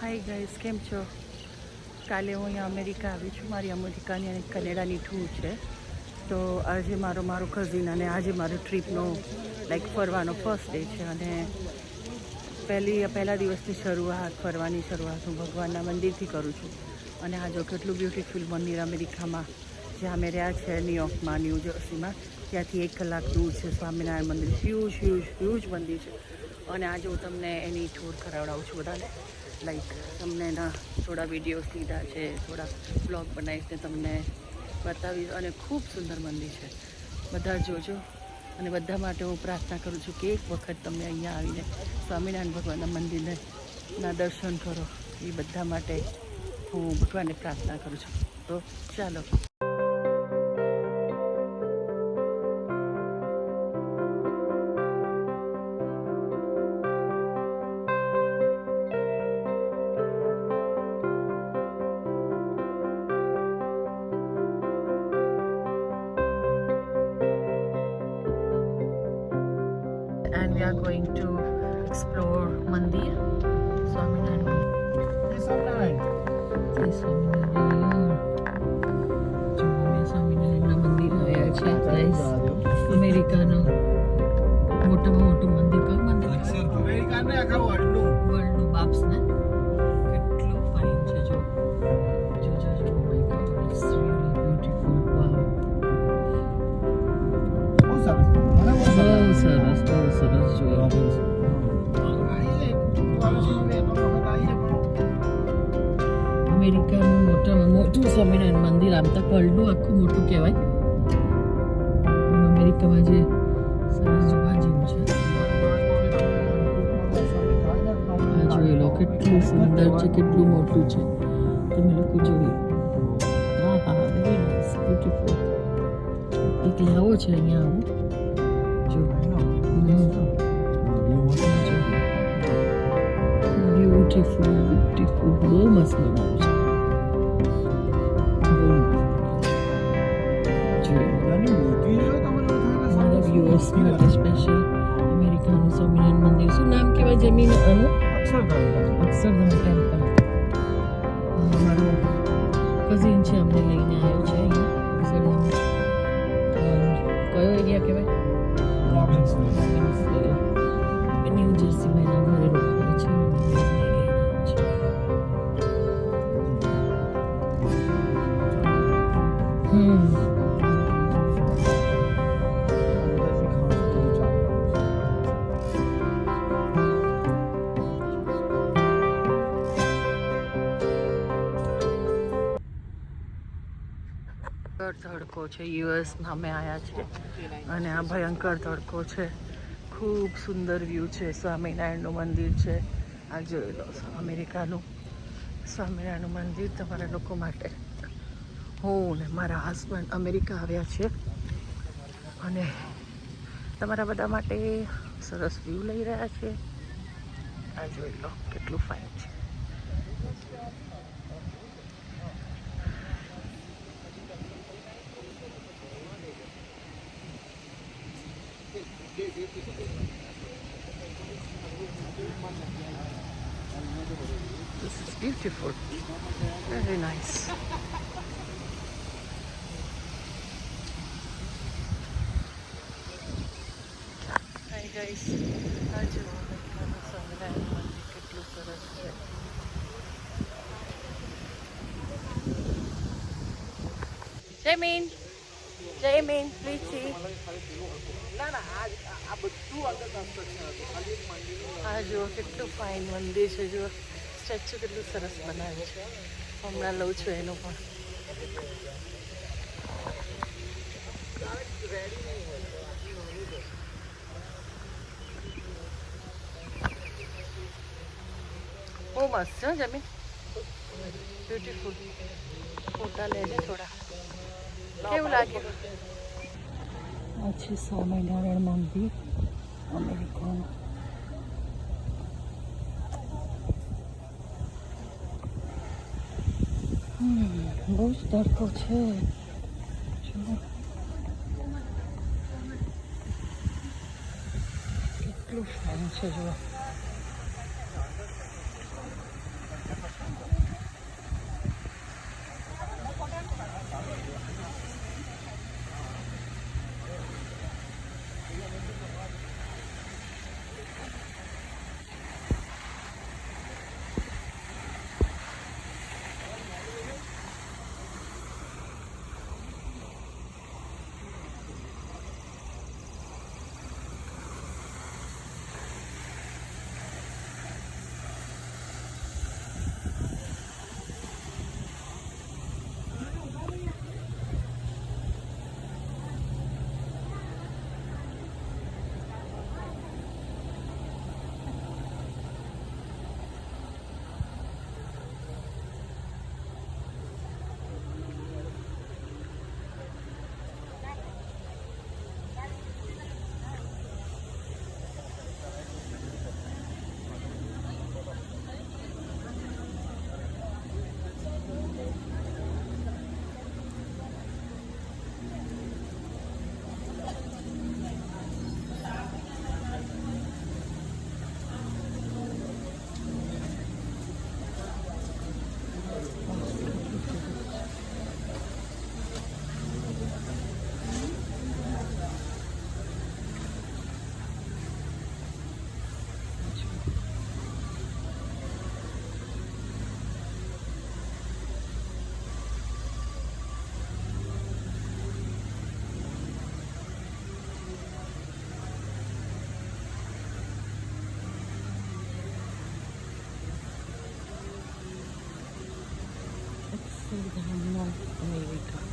Hi guys, કેમ છો? કાલે હું અહીંયા અમેરિકા આવી છું. મારી અમેરિકાની અને કનેડાની ટૂર છે. તો આજે મારો કઝિન અને આજે મારો ટ્રીપનો લાઈક ફરવાનો ફર્સ્ટ ડે છે. અને પહેલા દિવસની ફરવાની શરૂઆત હું ભગવાનના મંદિરથી કરું છું. અને આ જો કેટલું બ્યુટીફુલ મંદિર અમેરિકામાં, જ્યાં અમે રહ્યા છે ન્યુયોર્કમાં, ન્યૂ જર્સીમાં, ત્યાંથી 1 કલાક દૂર છે સ્વામિનારાયણ મંદિર. હ્યુજ મંદિર છે. અને આજે હું તમને એની ટૂર કરાવડાવું છું બધાને. લાઈક તમને એના થોડા વિડીયોઝ લીધા છે, થોડા બ્લોગ બનાવીને તમને બતાવીશ. અને ખૂબ સુંદર મંદિર છે, બધા જોજો. અને બધા માટે હું પ્રાર્થના કરું છું કે એક વખત તમે અહીંયા આવીને સ્વામિનારાયણ ભગવાનના મંદિરને દર્શન કરો. એ બધા માટે હું ભગવાનને પ્રાર્થના કરું છું. તો ચાલો. And we are going to explore Mandir, Swaminarayan. Jai Swaminarayan. જો અમે સ્વામિનારાયણના મંદિર આવ્યા છે ગાઈસ. અમેરિકાનું મોટામાં મોટું મંદિર. કયું મંદિર? અમેરિકાને આખા વર્લ્ડનું બાપ્સ ને કેટલું ફાઇન છે. જો જો જો જો my God, it's really beautiful. Wow, બહુ સરસ જોયું. અમેરિકાનું મોટામાં મોટું સ્વામિનારાયણ મંદિર, આમ તો વર્લ્ડનું આખું મોટું કહેવાય. અમેરિકામાં જે સરસ જોવા જેવું છે. આ જોઈ લો, કેટલું સુંદર છે, કેટલું મોટું છે. તમે લોકો જોયું. હા હા, વેરી નાઇસ, બ્યુટીફુલ. એક લાવો છે અહીંયા આવું. બ્યુટીફુલ, બહુ મસ્ત બનાવ્યું છે. મારા વ્યુઅર્સ માટે સ્પેશિયલ અમેરિકાનું સ્વામિનારાયણ મંદિર. શું નામ કહેવાય જમીન આનું? અક્ષરધામ ટેમ્પલ. મારો કઝિન છે, અમને લઈને આવ્યો છે અહીંયા અક્ષરધામ. કયો એરિયા કહેવાય? ન્યૂ જર્સીમાં એના ઘરે રોકાય છે. તડકો છે. યુએસમાં અમે આવ્યા છે અને આ ભયંકર તડકો છે. ખૂબ સુંદર વ્યૂ છે. સ્વામિનારાયણનું મંદિર છે. આ જોઈ લો, અમેરિકાનું સ્વામિનારાયણનું મંદિર તમારા લોકો માટે. હું ને મારા હસબન્ડ અમેરિકા આવ્યા છે અને તમારા બધા માટે સરસ વ્યૂ લઈ રહ્યા છે. આ જોઈ લો, કેટલું ફાઇન છે. This is beautiful, very nice. Hi guys, આ જો અમેરિકાનું સ્વામિનારાયણ મંદિર કેટલું સરસ છે. Jaymin, please C. આ જુઓ, કેટલું ફાઇન મંદિર છે. જુઓ, સ્ટેચ્યુ કેટલું સરસ બનાવ્યું છે. હમણાં લઉં છું એનું પણ. બહુ મસ્ત છે જમીન, બ્યુટીફુલ. ફોટા લેજે થોડા. કેવું લાગે? આ છે સ્વામિનારાયણ મંદિર અમેરિકાનું. બહુ જ તડકો છે. કેટલું ફાઇન છે. જુઓ, અમેરિકા.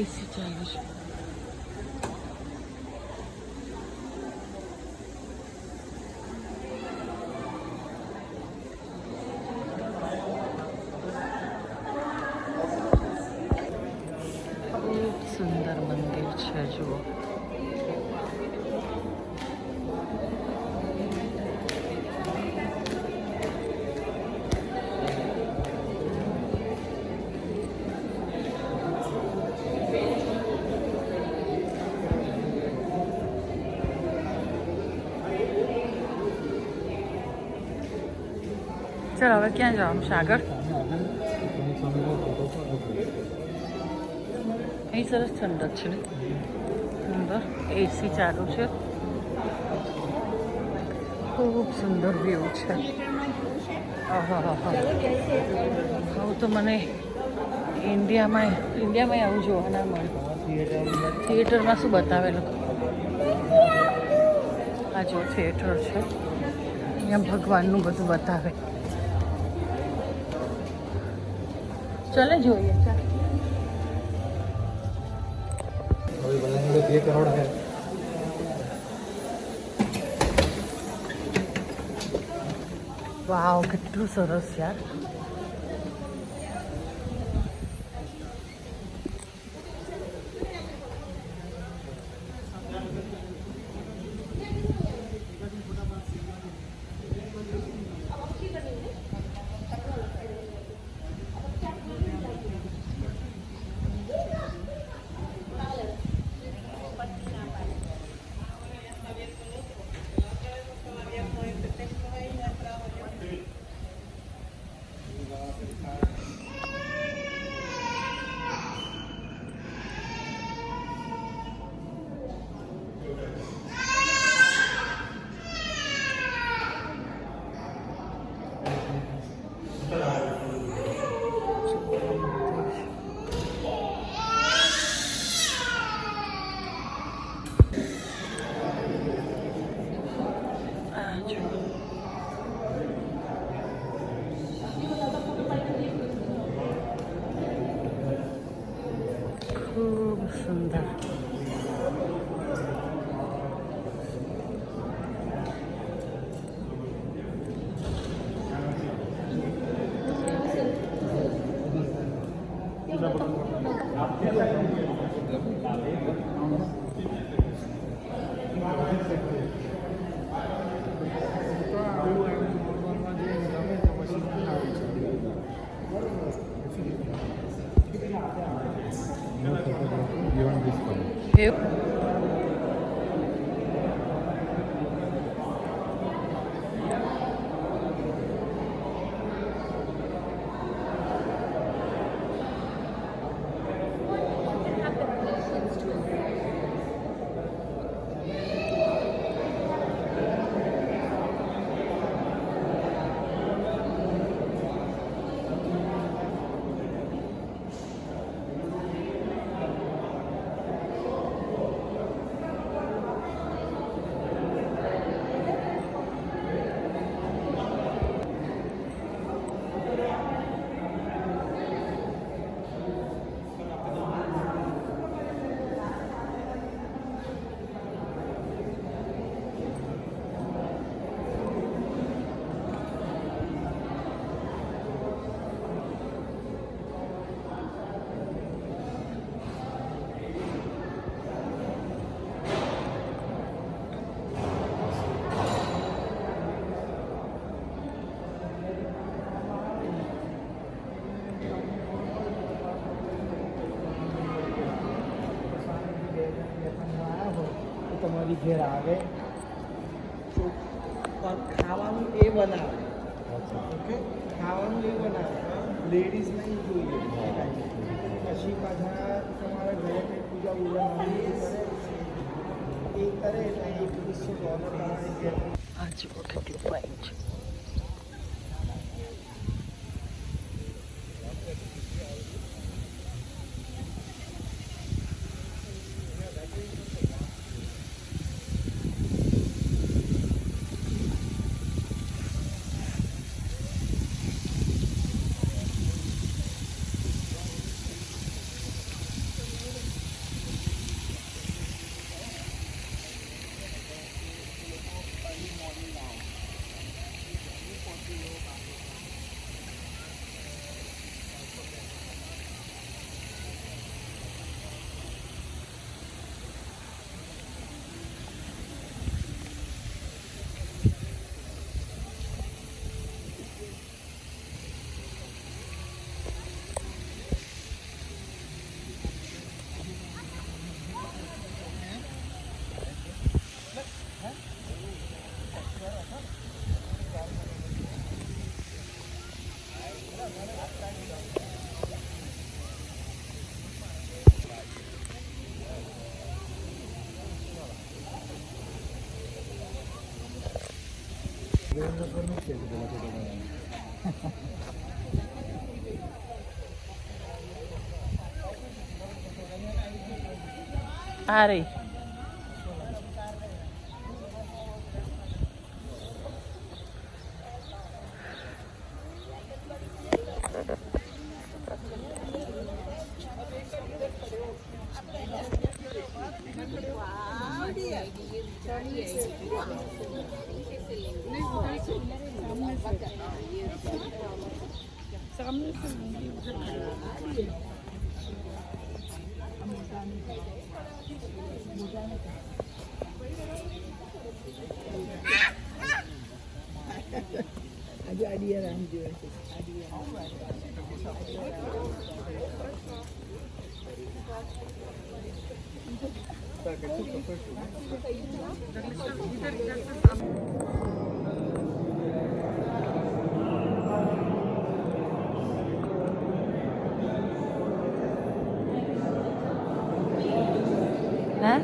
એસી ચાલે છે. ખૂબ સુંદર મંદિર છે જુઓ. ચાલો હવે ક્યાં જવાનું છે આગળ? અહીં સરસ ઠંડક છે અંદર, એસી ચાલુ છે. ખૂબ સુંદર વ્યૂ છે. આવું તો મને ઇન્ડિયામાં આવું જોવા ના મળે. થિયેટરમાં શું બતાવેલું? આ જો થિયેટર છે, અહીંયા ભગવાનનું બધું બતાવે. चले જોઈએ. વાવ, કેટલું સરસ યાર. ખૂબ સુંદર. તમારી ઘેર આવે તો ખાવાનું એ બનાવે. ઓકે, ખાવાનું એ બનાવે, લેડીઝ નહીં જોઈએ. પછી પાછા તમારા ઘરે કંઈ પૂજા કરે એ કરે એટલે $2100 તમારી ઘેર આ જુઓ કેટલું ફાઇન છે. આ રહી આજે આડિયા રામ જોવે છે. હા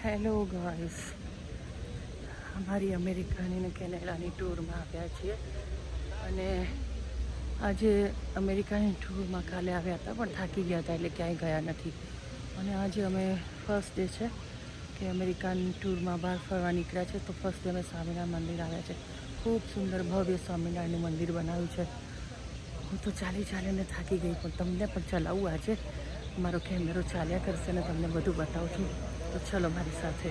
હેલો ગાઈસ, અમારી અમેરિકાની ને કેનેડાની ટૂરમાં આવ્યા છીએ અને આજે અમેરિકાની ટૂરમાં કાલે આવ્યા હતા પણ થાકી ગયા હતા એટલે ક્યાંય ગયા નથી. અને આજે અમે ફર્સ્ટ ડે છે કે અમેરિકાની ટૂરમાં બહાર ફરવા નીકળ્યા છે. તો ફર્સ્ટ ડે અમે સ્વામિનારાયણ મંદિર આવ્યા છે. ખૂબ સુંદર ભવ્ય સ્વામિનારાયણનું મંદિર બનાવ્યું છે. હું તો ચાલીને થાકી ગઈ પણ તમને પણ ચલાવવું આજે. મારો કેમેરો ચાલ્યા કરશે ને તમને બધું બતાવું છું. તો ચલો મારી સાથે.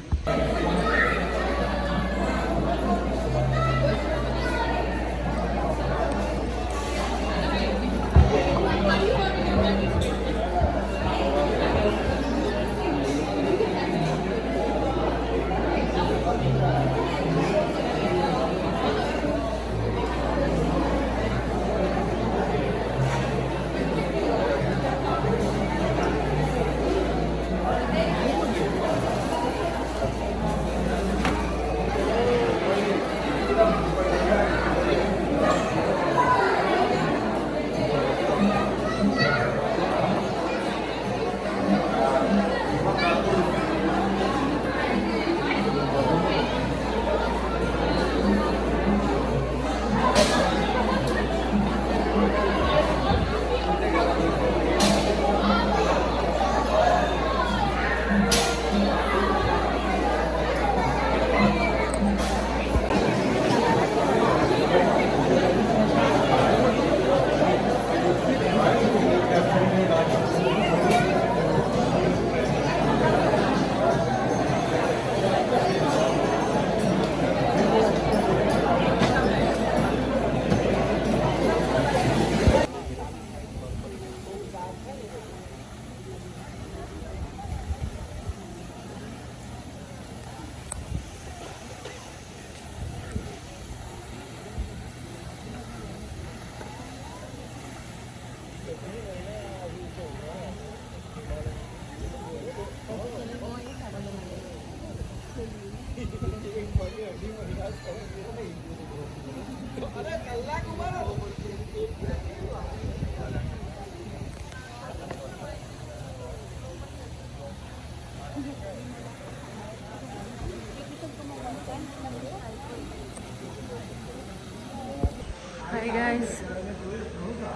હાય ગાઈઝ,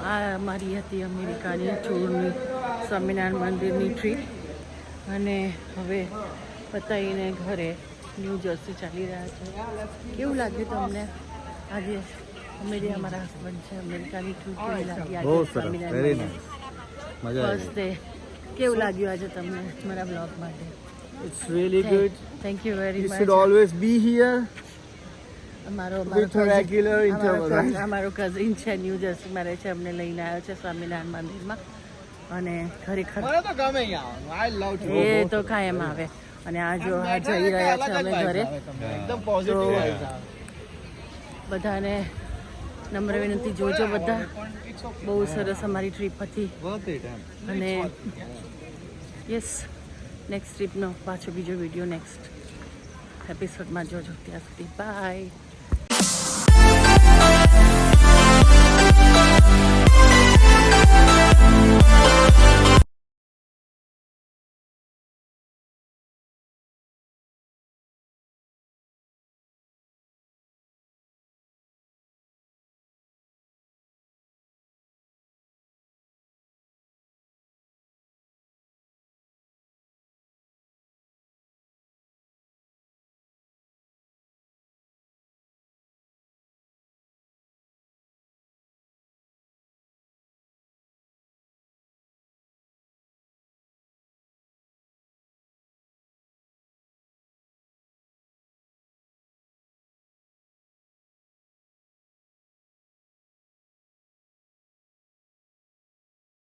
આ મારી હતી અમેરિકાની ટૂરની સ્વામિનારાયણ મંદિરની ટ્રીપ, અને હવે પતાવીને ઘરે ન્યૂ જર્સી ચાલી રહ્યા છે. કેવું લાગ્યું તમને આજે? અમારા હસબન્ડ છે. અમેરિકાની ટ્રીપ કેવી લાગી આજે? Swaminarayan first day. કેવું લાગ્યું આજે તમને મારા બ્લોગ માટે? It's really good. Thank you very You much. should always be here અમારો with regular interval. right? અમારો કઝિન છે, ન્યૂ જર્સીમાં રહે છે, અમને લઈને આવ્યો છે સ્વામિનારાયણ મંદિરમાં, અને ખરેખર મને તો ગમે અહીંયા. I love to એ તો કાયમ આવે. અને આ જો આ જઈ રહ્યા છે અમે ઘરે. એકદમ પોઝિટિવ વાઇબ્સ આવે. બધાને નમ્ર વિનંતી, જોજો બધા. બહુ સરસ અમારી ટ્રીપ હતી. Worth it. અને યસ, નેક્સ્ટ ટ્રીપનો પાછો બીજો વિડીયો નેક્સ્ટ એપિસોડમાં જોજો. ત્યાં સુધી બાય.